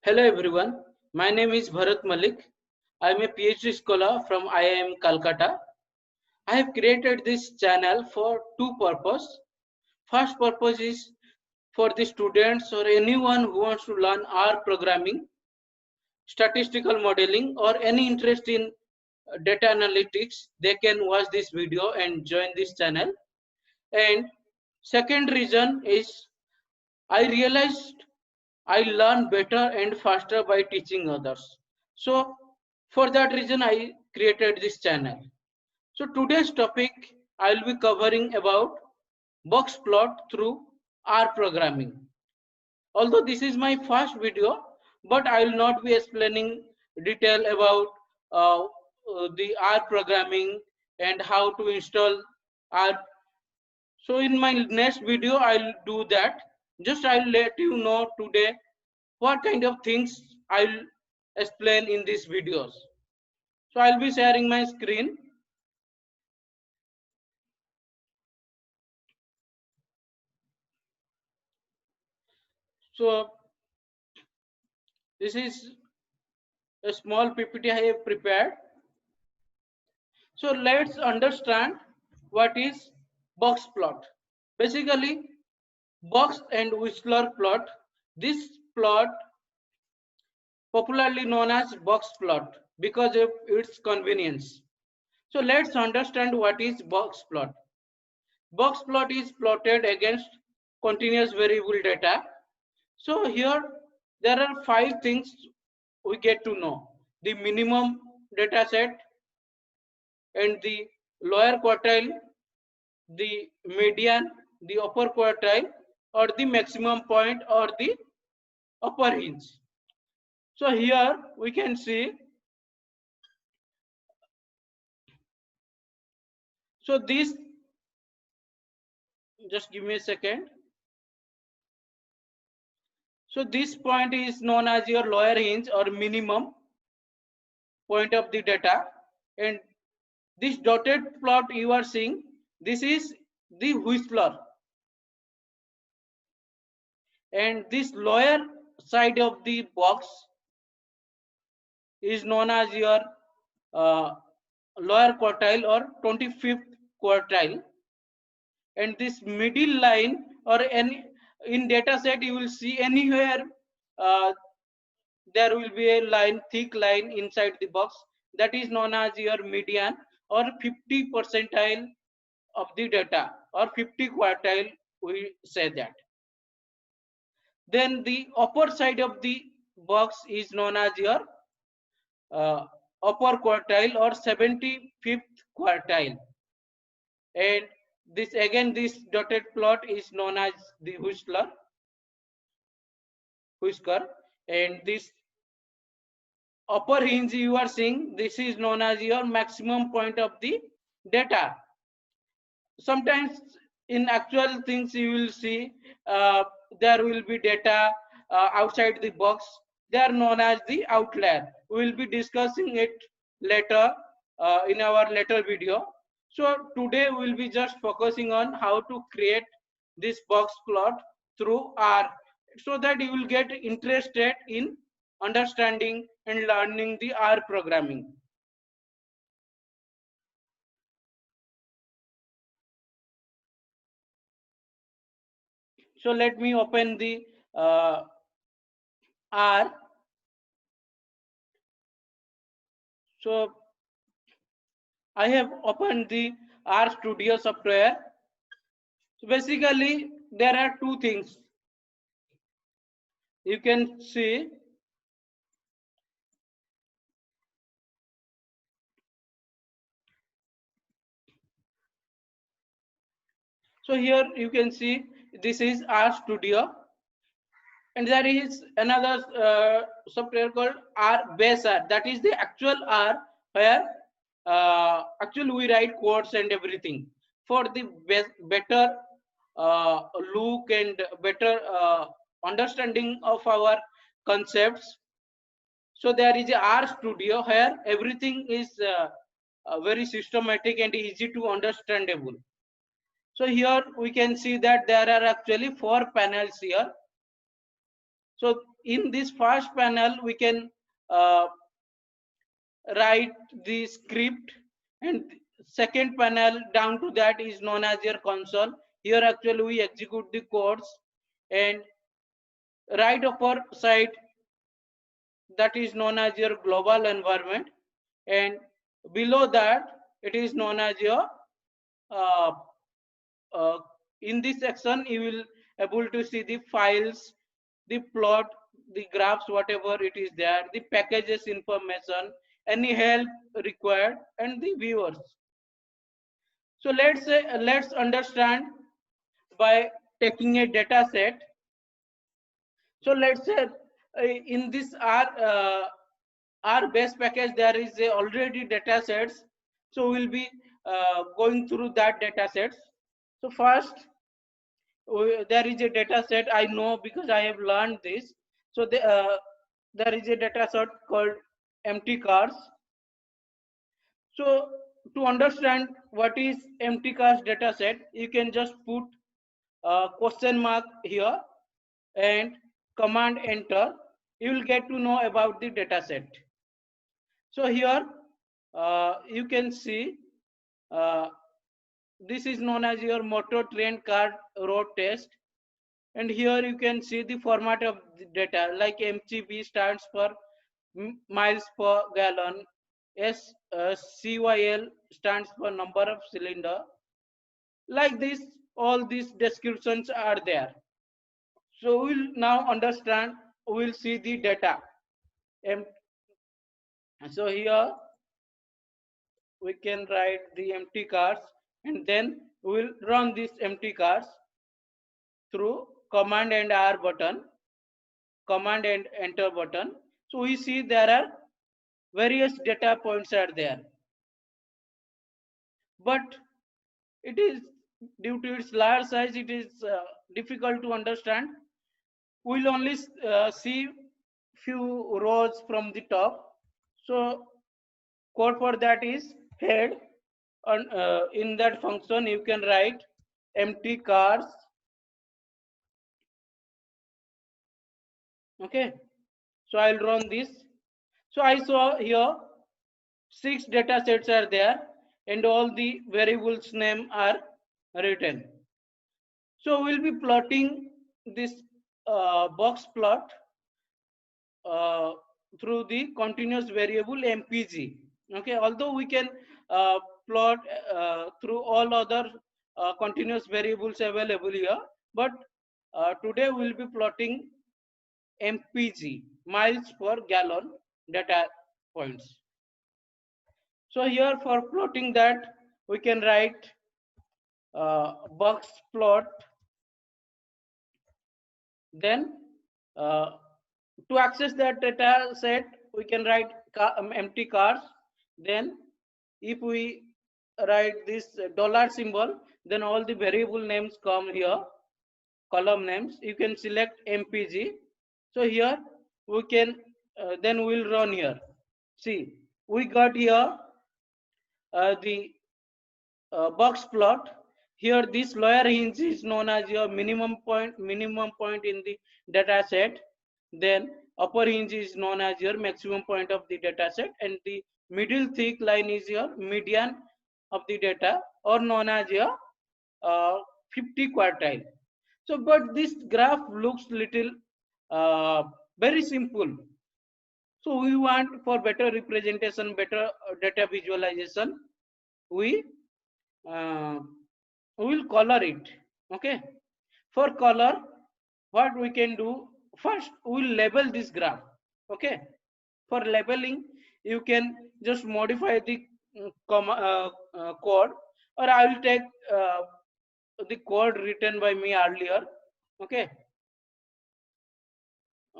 Hello everyone, my name is Bharat Malik. I am a PhD scholar from IIM Calcutta. I have created this channel for two purposes. First purpose is for the students or anyone who wants to learn R programming, statistical modeling or any interest in data analytics, they can watch this video and join this channel. And second reason is I realized I learn better and faster by teaching others. So for that reason I created this channel. So today's topic I'll be covering about box plot through R programming. Although this is my first video, but I will not be explaining detail about the R programming and how to install R. So in my next video I'll do that. Just I'll let you know today what kind of things I'll explain in these videos. So I'll be sharing my screen. So this is a small PPT I have prepared. So let's understand what is box plot. Basically, box and Whistler plot. This plot popularly known as box plot because of its convenience. So let's understand what is box plot. Box plot is plotted against continuous variable data. So here there are 5 things we get to know: the minimum data set and the lower quartile, the median, the upper quartile, or the maximum point or the upper hinge. So here we can see, so this, just give me a second. So this point is known as your lower hinge or minimum point of the data, and this dotted plot you are seeing, this is the Whistler, and this lower side of the box is known as your uh, lower quartile or 25th quartile, and this middle line or any in data set you will see anywhere uh, there will be a line, thick line inside the box, that is known as your median or 50 percentile of the data, or 50 quartile we say that. Then the upper side of the box is known as your uh, upper quartile or 75th quartile, and this again, this dotted plot is known as the whisker, and this upper hinge you are seeing, this is known as your maximum point of the data. Sometimes in actual things you will see uh, there will be data outside the box, they are known as the outlier. We will be discussing it later in our later video. So today we will be just focusing on how to create this box plot through R, so that you will get interested in understanding and learning the R programming. So let me open the R. So I have opened the R Studio software. So basically there are two things you can see. So here you can see this is R Studio, and there is another software called R Base R. That is the actual R, where actually we write codes and everything for the better uh, look and better understanding of our concepts. So there is a R Studio where everything is very systematic and easy to understandable. So here we can see that there are actually 4 panels here. So in this first panel we can uh, write the script, and second panel down to that is known as your console. Here actually we execute the codes, and right upper side, that is known as your global environment, and below that it is known as your uh, uh, in this section you will able to see the files, the plot, the graphs, whatever it is there, the packages information, any help required, and the viewers. So let's understand by taking a data set. So let's say in this R base package there is a already data sets. So we'll be going through that data sets. So first there is a data set I know because I have learned this. So there is a data set called empty cars. So to understand what is empty cars data set, you can just put a question mark here and command enter. You will get to know about the data set. So here you can see uh, this is known as your motor train car road test, and here you can see the format of the data, like mgb stands for miles per gallon, cyl stands for number of cylinder. Like this, all these descriptions are there. So we'll now understand, we'll see the data. So here we can write the empty cars, and then we'll run these empty cars through command and R button, command and enter button. So we see there are various data points are there, but it is due to its large size, it is difficult to understand. We'll only see few rows from the top. So code for that is head, and in that function you can write empty cars. Okay, so I'll run this. So I saw here 6 data sets are there, and all the variables name are written. So we'll be plotting this box plot uh, through the continuous variable mpg. Okay, although we can uh, plot through all other continuous variables available here, but today we'll be plotting mpg, miles per gallon data points. So here for plotting that we can write box plot. Then to access that data set we can write empty cars. Then if we write this dollar symbol, then all the variable names come here, column names. You can select mpg. So here we can then we'll run here. See, we got here the box plot. Here this lower hinge is known as your minimum point in the data set. Then upper hinge is known as your maximum point of the data set, and the middle thick line is your median of the data, or known as your 50 quartile. So but this graph looks little uh, very simple. So we want for better representation, better data visualization, we uh, will color it. Okay, for color what we can do, first we'll label this graph. Okay, for labeling you can just modify the code, or I will take the code written by me earlier. Okay,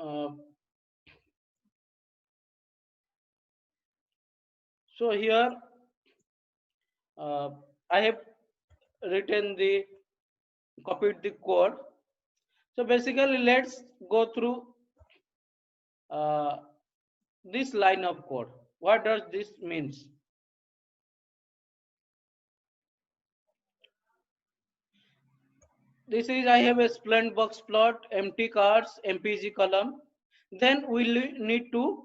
uh, so here uh, I have written the copied the code. So basically let's go through uh, this line of code. What does this means? This is, I have a Splend box plot, empty cards, MPG column. Then we need to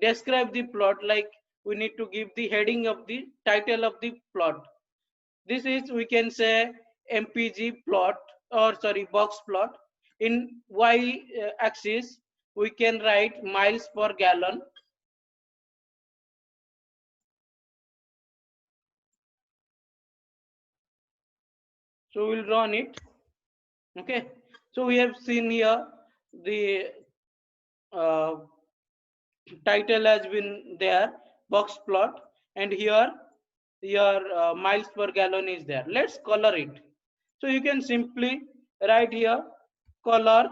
describe the plot, like we need to give the heading of the title of the plot. This is, we can say, MPG plot, or sorry, box plot. In Y axis, we can write miles per gallon. So we'll run it. Okay. So we have seen here the title has been there, box plot, and here your miles per gallon is there. Let's color it. So you can simply write here color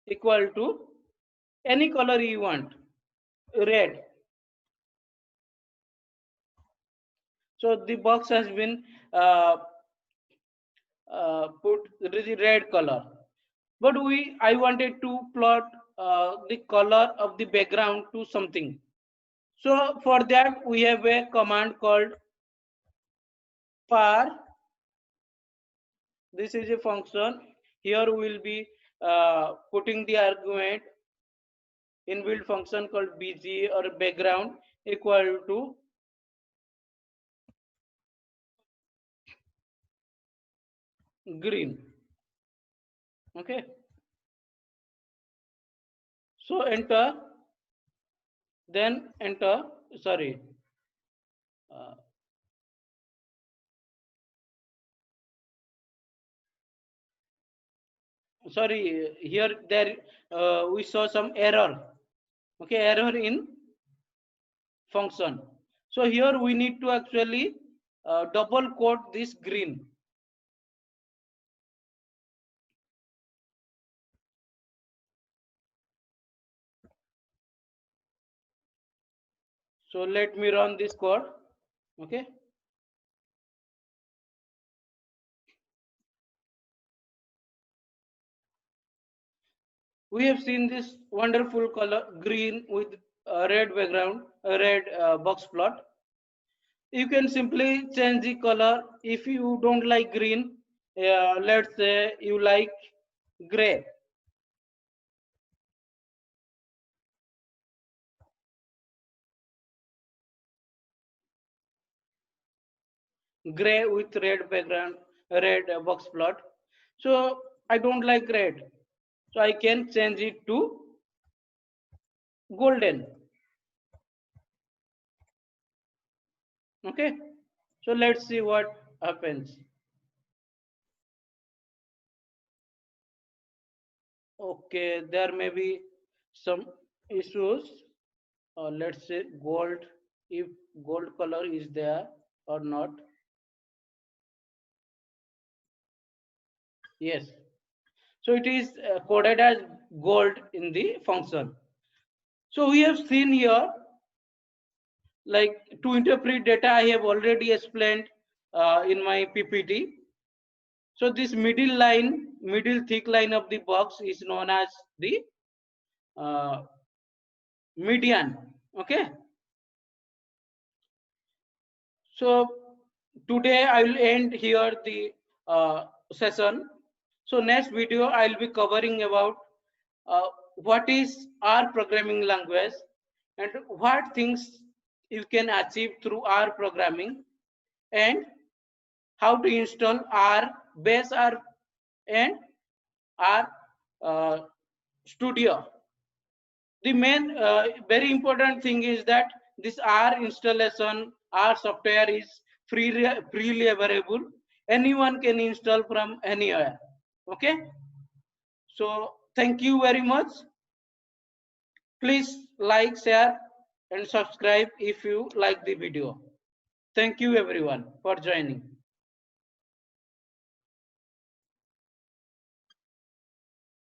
equal to any color you want, red. So the box has been put the red color, but I wanted to plot the color of the background to something. So for that we have a command called far. This is a function. Here we will be putting the argument inbuilt function called bg, or background, equal to green. Okay. So enter, then enter, sorry, uh, sorry, here there we saw some error. Okay, error in function. So here we need to actually double quote this green. So let me run this code. Okay. We have seen this wonderful color green with a red background, a red box plot. You can simply change the color. If you don't like green, let's say you like gray. Gray with red background, red box plot. So I don't like red, so I can change it to golden. Okay, so let's see what happens. Okay, there may be some issues. Let's say gold, if gold color is there or not. Yes, so it is coded as gold in the function. So we have seen here, like, to interpret data, I have already explained in my PPT. So this middle thick line of the box is known as the uh, median. Okay. So today I will end here the session. So next video I will be covering about what is R programming language and what things you can achieve through R programming, and how to install R, base R, and R Studio. The main very important thing is that this R installation, R software is freely available. Anyone can install from anywhere. Okay. So thank you very much. Please like, share, and subscribe if you like the video. Thank you everyone for joining.